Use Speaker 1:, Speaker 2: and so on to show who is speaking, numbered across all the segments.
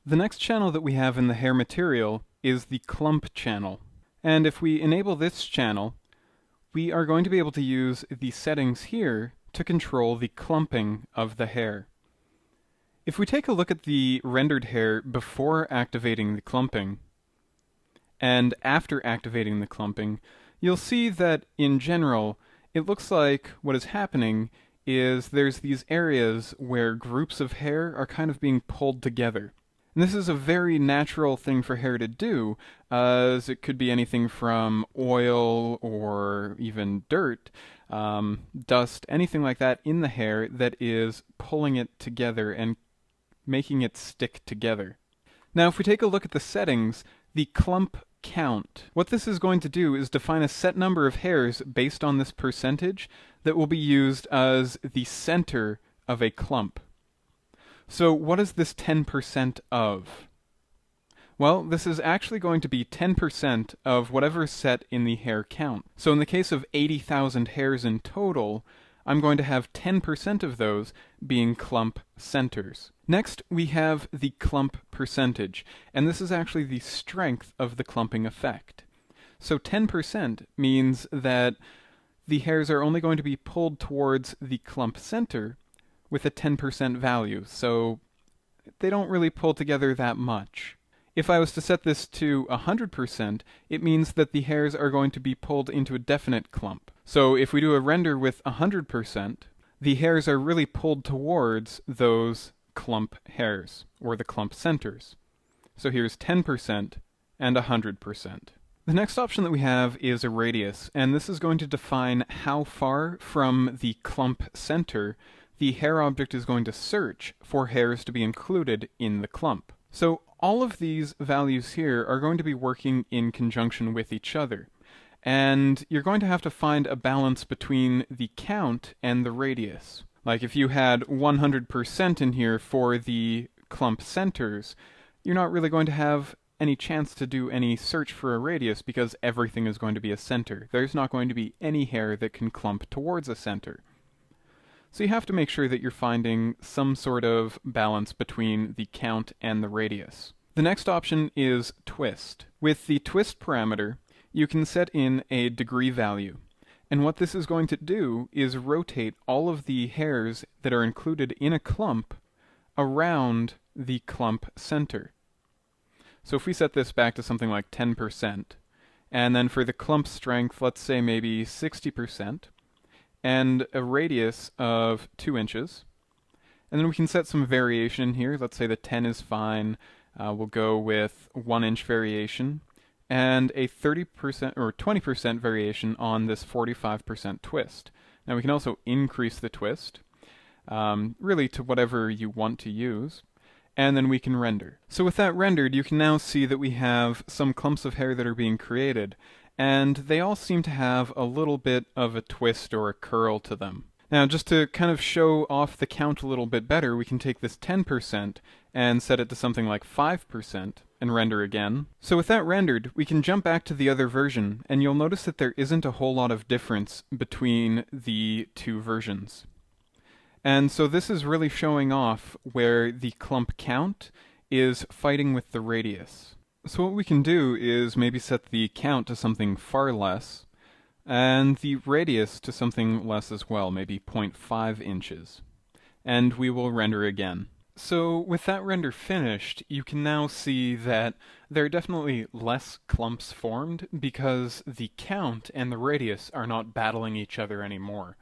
Speaker 1: The next channel that we have in the hair material is the clump channel. And if we enable this channel, we are going to be able to use the settings here to control the clumping of the hair. If we take a look at the rendered hair before activating the clumping, and after activating the clumping, you'll see that in general, it looks like what is happening is there's these areas where groups of hair are kind of being pulled together. And this is a very natural thing for hair to do, as it could be anything from oil or even dirt, dust, anything like that in the hair that is pulling it together and making it stick together. Now, if we take a look at the settings, the clump count, what this is going to do is define a set number of hairs based on this percentage that will be used as the center of a clump. So what is this 10% of? Well, this is actually going to be 10% of whatever is set in the hair count. So in the case of 80,000 hairs in total, I'm going to have 10% of those being clump centers. Next, we have the clump percentage, and this is actually the strength of the clumping effect. So 10% means that the hairs are only going to be pulled towards the clump center with a 10% value, so they don't really pull together that much. If I was to set this to 100%, it means that the hairs are going to be pulled into a definite clump. So if we do a render with 100%, the hairs are really pulled towards those clump hairs, or the clump centers. So here's 10% and 100%. The next option that we have is a radius, and this is going to define how far from the clump center the hair object is going to search for hairs to be included in the clump. So all of these values here are going to be working in conjunction with each other. And you're going to have to find a balance between the count and the radius. Like if you had 100% in here for the clump centers, you're not really going to have any chance to do any search for a radius because everything is going to be a center. There's not going to be any hair that can clump towards a center. So you have to make sure that you're finding some sort of balance between the count and the radius. The next option is twist. With the twist parameter, you can set in a degree value. And what this is going to do is rotate all of the hairs that are included in a clump around the clump center. So if we set this back to something like 10%, and then for the clump strength, let's say maybe 60%, and a radius of 2 inches. And then we can set some variation here. Let's say the 10 is fine. We'll go with 1 inch variation and a 30% or 20% variation on this 45% twist. Now we can also increase the twist, really to whatever you want to use, and then we can render. So with that rendered, you can now see that we have some clumps of hair that are being created, and they all seem to have a little bit of a twist or a curl to them. Now, just to kind of show off the count a little bit better, we can take this 10% and set it to something like 5% and render again. So with that rendered, we can jump back to the other version, and you'll notice that there isn't a whole lot of difference between the two versions. And so this is really showing off where the clump count is fighting with the radius. So what we can do is maybe set the count to something far less, and the radius to something less as well, maybe 0.5 inches. And we will render again. So with that render finished, you can now see that there are definitely less clumps formed because the count and the radius are not battling each other anymore.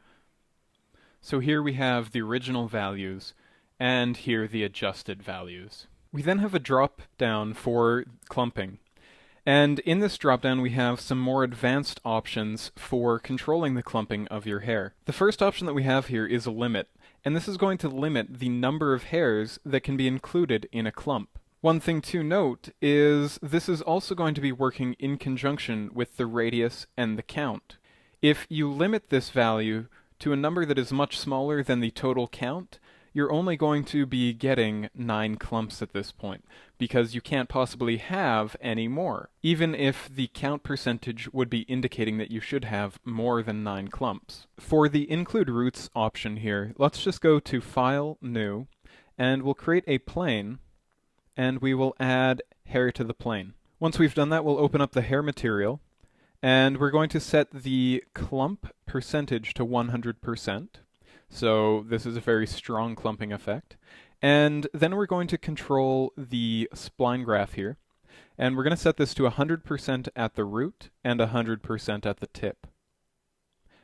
Speaker 1: So here we have the original values, and here the adjusted values. We then have a drop down for clumping. And in this drop-down, we have some more advanced options for controlling the clumping of your hair. The first option that we have here is a limit, and this is going to limit the number of hairs that can be included in a clump. One thing to note is this is also going to be working in conjunction with the radius and the count. If you limit this value to a number that is much smaller than the total count, you're only going to be getting 9 clumps at this point, because you can't possibly have any more, even if the count percentage would be indicating that you should have more than 9 clumps. For the include roots option here, let's just go to File, New, and we'll create a plane, and we will add hair to the plane. Once we've done that, we'll open up the hair material, and we're going to set the clump percentage to 100%. So this is a very strong clumping effect. And then we're going to control the spline graph here. And we're going to set this to 100% at the root and 100% at the tip.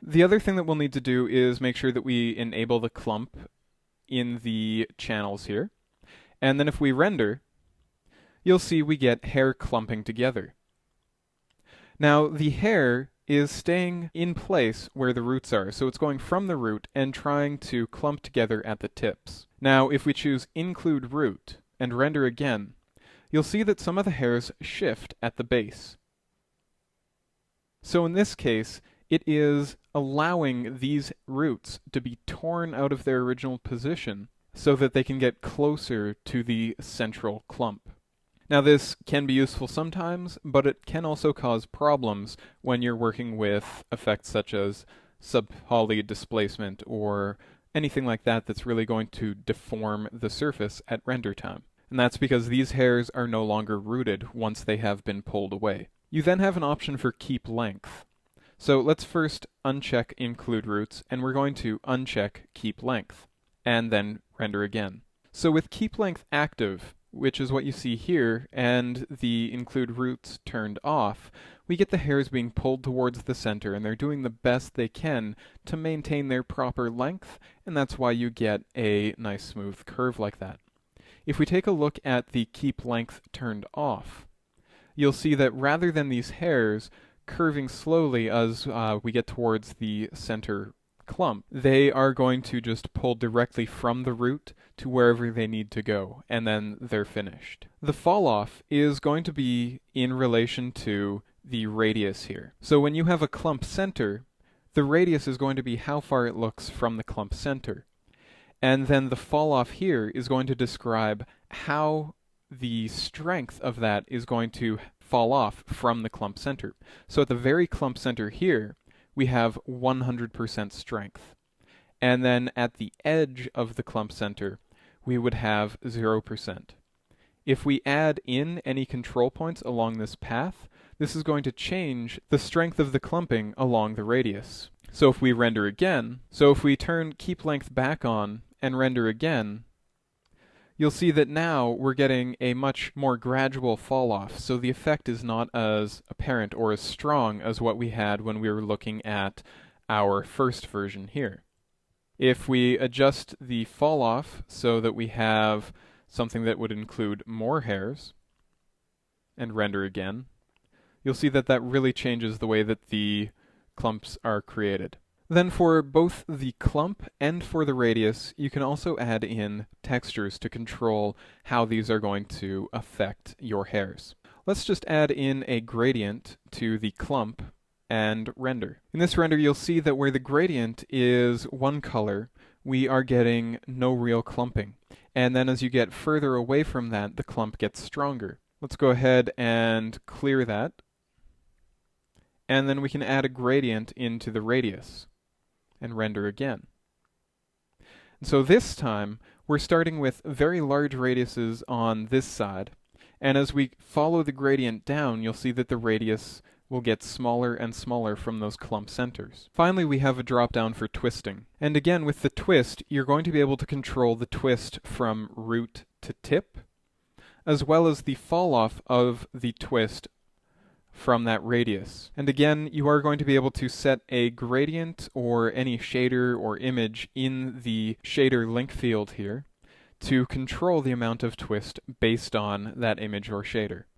Speaker 1: The other thing that we'll need to do is make sure that we enable the clump in the channels here. And then if we render, you'll see we get hair clumping together. Now the hair is staying in place where the roots are, so it's going from the root and trying to clump together at the tips. Now if we choose Include Root and render again, you'll see that some of the hairs shift at the base. So in this case, it is allowing these roots to be torn out of their original position so that they can get closer to the central clump. Now this can be useful sometimes, but it can also cause problems when you're working with effects such as sub-poly displacement or anything like that that's really going to deform the surface at render time. And that's because these hairs are no longer rooted once they have been pulled away. You then have an option for Keep Length. So let's first uncheck Include Roots, and we're going to uncheck Keep Length, and then render again. So with Keep Length active, which is what you see here, and the Include Roots turned off, we get the hairs being pulled towards the center, and they're doing the best they can to maintain their proper length, and that's why you get a nice smooth curve like that. If we take a look at the Keep Length turned off, you'll see that rather than these hairs curving slowly as we get towards the center clump, they are going to just pull directly from the root to wherever they need to go, and then they're finished. The fall off is going to be in relation to the radius here. So when you have a clump center, the radius is going to be how far it looks from the clump center. And then the fall off here is going to describe how the strength of that is going to fall off from the clump center. So at the very clump center here, we have 100% strength. And then at the edge of the clump center, we would have 0%. If we add in any control points along this path, this is going to change the strength of the clumping along the radius. So if we render again, if we turn Keep Length back on and render again, you'll see that now we're getting a much more gradual fall off, so the effect is not as apparent or as strong as what we had when we were looking at our first version here. If we adjust the fall off so that we have something that would include more hairs, and render again, you'll see that that really changes the way that the clumps are created. Then for both the clump and for the radius, you can also add in textures to control how these are going to affect your hairs. Let's just add in a gradient to the clump and render. In this render, you'll see that where the gradient is one color, we are getting no real clumping. And then as you get further away from that, the clump gets stronger. Let's go ahead and clear that. And then we can add a gradient into the radius and render again. And so this time, we're starting with very large radiuses on this side, and as we follow the gradient down, you'll see that the radius will get smaller and smaller from those clump centers. Finally, we have a drop down for twisting. And again, with the twist, you're going to be able to control the twist from root to tip, as well as the fall off of the twist from that radius. And again, you are going to be able to set a gradient or any shader or image in the shader link field here to control the amount of twist based on that image or shader.